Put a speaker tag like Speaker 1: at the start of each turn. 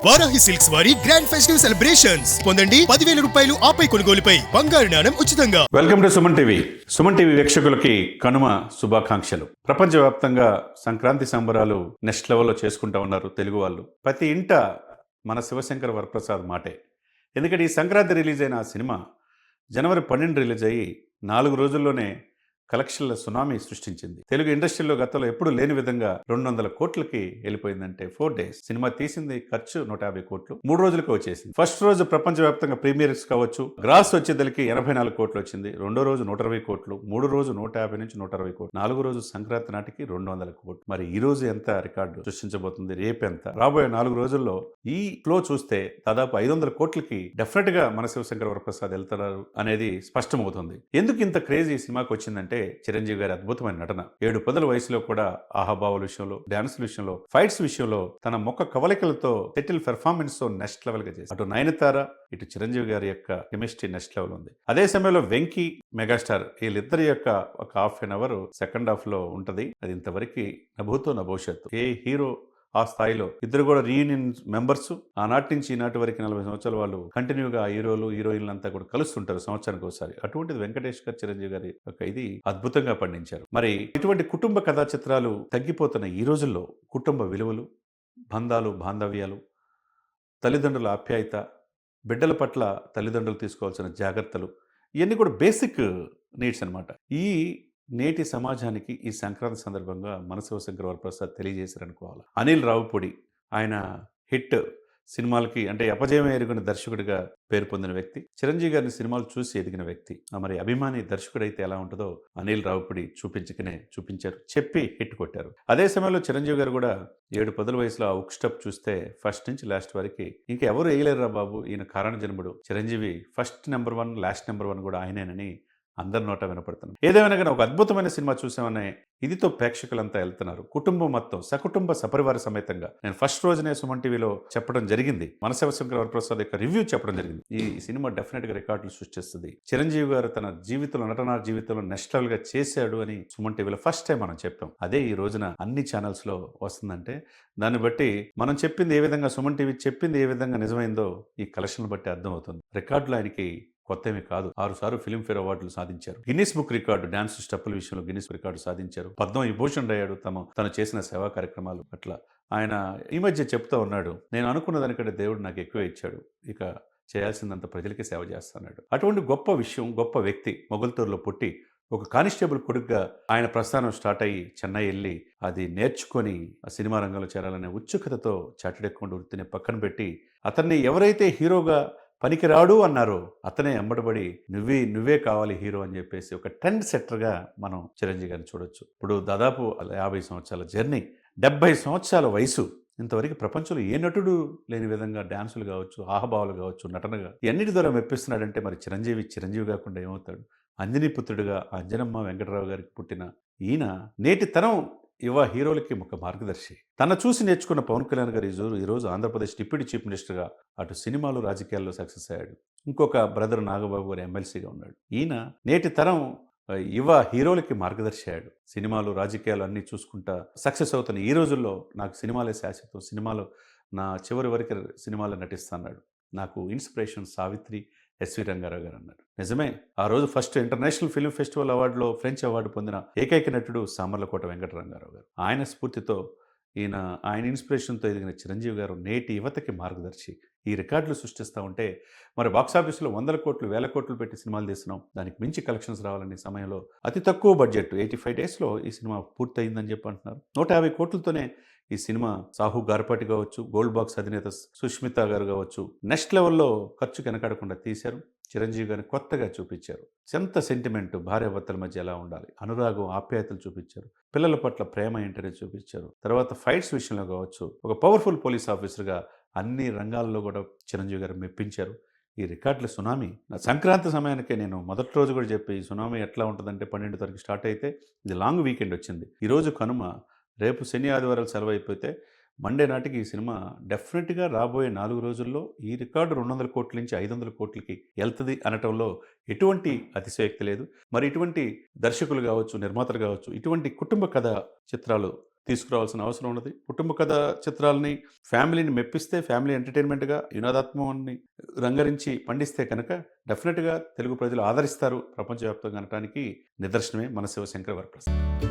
Speaker 1: Varahi silks వారి grand festive celebrations పొందండి 10,000 రూపాయలు ఆపై కొనుగోలుపై బంగారు నాణెం ఉచితంగా.
Speaker 2: Welcome to Suman TV. Suman TV వీక్షకులకి కనుమ శుభాకాంక్షలు. ప్రపంచవ్యాప్తంగా సంక్రాంతి సంబరాలు నెక్స్ట్ లెవెల్లో చేసుకుంటా ఉన్నారు తెలుగు వాళ్ళు. ప్రతి ఇంట మన శివశంకర్ వరప్రసాద్ మాటే. ఎందుకంటే ఈ సంక్రాంతి రిలీజ్ అయిన ఆ సినిమా జనవరి 12 రిలీజ్ అయ్యి 4 రోజుల్లోనే కలెక్షన్ల సునామీ సృష్టించింది. తెలుగు ఇండస్ట్రీలో గతంలో ఎప్పుడు లేని విధంగా 200 కోట్లకి వెళ్ళిపోయిందంటే 4 days. సినిమా తీసింది ఖర్చు 150 కోట్లు, 3 రోజులకు వచ్చేసింది. ఫస్ట్ రోజు ప్రపంచవ్యాప్తంగా ప్రీమియర్స్ కావచ్చు, గ్రాస్ వచ్చేదలికి 84 కోట్లు వచ్చింది. రెండో రోజు 120 కోట్లు, మూడో రోజు 150 నుంచి 160 కోట్లు, 4 రోజు సంక్రాంతి నాటికి 200 కోట్లు. మరి ఈ రోజు ఎంత రికార్డు సృష్టించబోతుంది, రేపు ఎంత, రాబోయే 4 రోజుల్లో ఈ ఫ్లో చూస్తే దాదాపు 500 కోట్లకి డెఫినెట్ గా మన శివశంకర్ వరప్రసాద్ వెళ్తున్నారు అనేది స్పష్టమవుతుంది. ఎందుకు ఇంత క్రేజ్ ఈ సినిమాకి వచ్చిందంటే చిరంజీవి గారి అద్భుతమైన నటన. 7 పదుల వయసులో కూడా ఆహాభావాల విషయంలో, డాన్స్ విషయంలో, ఫైట్స్ విషయంలో తన ముఖ కవలికలతో సెటిల్ పెర్ఫార్మెన్స్ తో నెక్స్ట్ లెవెల్ గా చేసి అటు నయనతార ఇటు చిరంజీవి గారి యొక్క కెమిస్ట్రీ నెక్స్ట్ లెవెల్ ఉంది. అదే సమయంలో వెంకీ, మెగాస్టార్ వీళ్ళిద్దరి యొక్క ఒక half an hour second half లో ఉంటది. అది ఇంతవరకు నభూతో నా భవిష్యత్తు. ఏ హీరో ఆ స్థాయిలో ఇద్దరు కూడా రీయూనియన్ మెంబర్స్. ఆనాటి నుంచి ఈనాటి వరకు 40 సంవత్సరాలు వాళ్ళు కంటిన్యూగా హీరోలు హీరోయిన్లు అంతా కూడా కలుస్తుంటారు సంవత్సరానికి ఒకసారి. అటువంటిది వెంకటేష్ గారు చిరంజీవి గారి ఒక ఇది అద్భుతంగా పండించారు. మరి ఇటువంటి కుటుంబ కథా చిత్రాలు తగ్గిపోతున్న ఈ రోజుల్లో కుటుంబ విలువలు, బంధాలు, బాంధవ్యాలు, తల్లిదండ్రుల ఆప్యాయత, బిడ్డల పట్ల తల్లిదండ్రులు తీసుకోవాల్సిన జాగ్రత్తలు, ఇవన్నీ కూడా బేసిక్ నీడ్స్ అనమాట. ఈ నేటి సమాజానికి ఈ సంక్రాంతి సందర్భంగా మన శివశంకర్ వరప్రసాద్ తెలియజేశారనుకోవాలి. అనిల్ రావుపూడి ఆయన హిట్ సినిమాలకి అంటే అపజయం ఎరుగున దర్శకుడిగా పేరు పొందిన వ్యక్తి, చిరంజీవి గారిని సినిమాలు చూసి ఎదిగిన వ్యక్తి. మరి అభిమాని దర్శకుడైతే ఎలా ఉంటుందో అనిల్ రావుపూడి చూపించారు, చెప్పి హిట్ కొట్టారు. అదే సమయంలో చిరంజీవి గారు కూడా 7 పదుల వయసులో ఆ ఉక్ స్టెప్ చూస్తే ఫస్ట్ నుంచి లాస్ట్ వరకు ఇంకా ఎవరు వేయలేరురా బాబు, ఈయన కారణ జన్ముడు Chiranjeevi, first number 1 last number 1 కూడా ఆయనేనని అందరి నోట వినపడుతున్నాం. ఏదేమైనా కానీ ఒక అద్భుతమైన సినిమా చూసామనే ఇదితో ప్రేక్షకులంతా వెళ్తున్నారు. కుటుంబం మొత్తం సకుటుంబ సపరివార సమేతంగా నేను ఫస్ట్ రోజునే సుమన్ టీవీలో చెప్పడం జరిగింది. మన శివశంకర్ వరప్రసాద్ యొక్క రివ్యూ చెప్పడం జరిగింది. ఈ సినిమా డెఫినెట్ గా రికార్డులు సృష్టిస్తుంది. చిరంజీవి గారు తన జీవితంలో, నటనా జీవితంలో నెక్స్ట్ లెవెల్ గా చేశాడు అని సుమన్ టీవీలో ఫస్ట్ టైం మనం చెప్పాం. అదే ఈ రోజున అన్ని ఛానల్స్ లో వస్తుందంటే దాన్ని బట్టి మనం చెప్పింది ఏ విధంగా, సుమన్ టీవీ చెప్పింది ఏ విధంగా నిజమైందో ఈ కలెక్షన్లు బట్టి అర్థమవుతుంది. రికార్డులు ఆయనకి కొత్త ఏమీ కాదు. 6 సార్లు ఫిల్మ్ఫేర్ అవార్డులు సాధించారు. గిన్నిస్ బుక్ రికార్డు డాన్స్ స్టెప్పుల విషయంలో గిన్నిస్ రికార్డు సాధించారు. పద్మవిభూషణ్ అయ్యాడు తను చేసిన సేవా కార్యక్రమాలు అట్లా. ఆయన ఈ మధ్య చెప్తా ఉన్నాడు, నేను అనుకున్న దానికంటే దేవుడు నాకు ఎక్కువ ఇచ్చాడు, ఇక చేయాల్సిందంత ప్రజలకి సేవ చేస్తున్నాడు. అటువంటి గొప్ప విషయం, గొప్ప వ్యక్తి మొగల్తూరులో పుట్టి ఒక కానిస్టేబుల్ కొడుకుగా ఆయన ప్రస్థానం స్టార్ట్ అయ్యి చెన్నై వెళ్ళి అది నేర్చుకొని ఆ సినిమా రంగంలో చేరాలనే ఉత్సుకతతో చార్టెడ్ అకౌంట్ వృత్తిని పక్కన పెట్టి అతన్ని ఎవరైతే హీరోగా పనికిరాడు అన్నారో అతనే ఎంబడబడి నువ్వే కావాలి హీరో అని చెప్పేసి ఒక ట్రెండ్ సెట్టర్గా మనం చిరంజీవి గారిని చూడొచ్చు. ఇప్పుడు దాదాపు 50 సంవత్సరాల జర్నీ, 70 సంవత్సరాల వయసు, ఇంతవరకు ప్రపంచంలో ఏ నటుడు లేని విధంగా డాన్సులు కావచ్చు, ఆహభావాలు కావచ్చు, నటనగా ఎన్నిటి ద్వారా మెప్పిస్తున్నాడంటే మరి చిరంజీవి కాకుండా ఏమవుతాడు? అంజనీ పుత్రుడిగా అంజనమ్మ వెంకటరావు గారికి పుట్టిన ఈయన నేటి తరం యువ హీరోలకి ఒక మార్గదర్శి. తన చూసి నేర్చుకున్న పవన్ కళ్యాణ్ గారు ఈరోజు ఆంధ్రప్రదేశ్ డిప్యూటీ చీఫ్ మినిస్టర్గా అటు సినిమాలు రాజకీయాల్లో సక్సెస్ అయ్యాడు. ఇంకొక బ్రదర్ నాగబాబు గారు ఎమ్మెల్సీగా ఉన్నాడు. ఈయన నేటి తరం యువ హీరోలకి మార్గదర్శి అయ్యాడు. సినిమాలు రాజకీయాలు అన్నీ చూసుకుంటా సక్సెస్ అవుతున్న ఈ రోజుల్లో నాకు సినిమాలే శాశ్వతం, సినిమాలు నా చివరి వరకు సినిమాలో నటిస్తున్నాడు, నాకు ఇన్స్పిరేషన్ సావిత్రి, ఎస్వి రంగారావు గారు అన్నాడు. నిజమే, ఆ రోజు ఫస్ట్ ఇంటర్నేషనల్ ఫిల్మ్ ఫెస్టివల్ అవార్డులో ఫ్రెంచ్ అవార్డు పొందిన ఏకైక నటుడు సామర్లకోట వెంకటరంగారావు గారు. ఆయన స్ఫూర్తితో ఆయన ఇన్స్పిరేషన్తో ఎదిగిన చిరంజీవి గారు నేటి యువతకి మార్గదర్శి. ఈ రికార్డులు సృష్టిస్తూ ఉంటే మరి బాక్సాఫీస్లో 100 కోట్లు 1000 కోట్లు పెట్టి సినిమాలు తీస్తున్నాం, దానికి మించి కలెక్షన్స్ రావాలనే సమయంలో అతి తక్కువ బడ్జెట్ 85 డేస్లో ఈ సినిమా పూర్తయిందని చెప్పి అంటున్నారు. 150 కోట్లతోనే ఈ సినిమా సాహు గార్పాటి కావచ్చు, గోల్డ్ బాక్స్ అధినేత సుష్మిత గారు కావచ్చు నెక్స్ట్ లెవెల్లో ఖర్చు వెనకాడకుండా తీశారు. చిరంజీవి గారిని కొత్తగా చూపించారు. ఎంత సెంటిమెంట్, భార్యాభర్తల మధ్య ఎలా ఉండాలి, అనురాగం, ఆప్యాయతలు చూపించారు. పిల్లల పట్ల ప్రేమ ఏంటనే చూపించారు. తర్వాత ఫైట్స్ విషయంలో కావచ్చు ఒక పవర్ఫుల్ పోలీస్ ఆఫీసర్గా అన్ని రంగాల్లో కూడా చిరంజీవి గారు మెప్పించారు. ఈ రికార్డుల సునామీ సంక్రాంతి సమయానికే నేను మొదటి రోజు కూడా చెప్పి ఈ సునామీ ఎట్లా ఉంటుందంటే 12 తారీఖు స్టార్ట్ అయితే ఇది లాంగ్ వీకెండ్ వచ్చింది. ఈరోజు కనుమ, రేపు శని ఆదివారాలు సెలవు అయిపోతే మండే నాటికి ఈ సినిమా డెఫినెట్గా రాబోయే 4 రోజుల్లో ఈ రికార్డు 200 కోట్ల నుంచి 500 కోట్లకి వెళ్తుంది అనటంలో ఎటువంటి అతిశయోక్తి లేదు. మరి ఇటువంటి దర్శకులు కావచ్చు, నిర్మాతలు కావచ్చు, ఇటువంటి కుటుంబ కథ చిత్రాలు తీసుకురావాల్సిన అవసరం ఉన్నది. కుటుంబ కథ చిత్రాలని ఫ్యామిలీని మెప్పిస్తే, ఫ్యామిలీ ఎంటర్టైన్మెంట్గా వినోదాత్మకాన్ని రంగరించి పండిస్తే కనుక డెఫినెట్గా తెలుగు ప్రజలు ఆదరిస్తారు ప్రపంచవ్యాప్తంగా అనటానికి నిదర్శనమే మన శివశంకర వరప్రసాద్.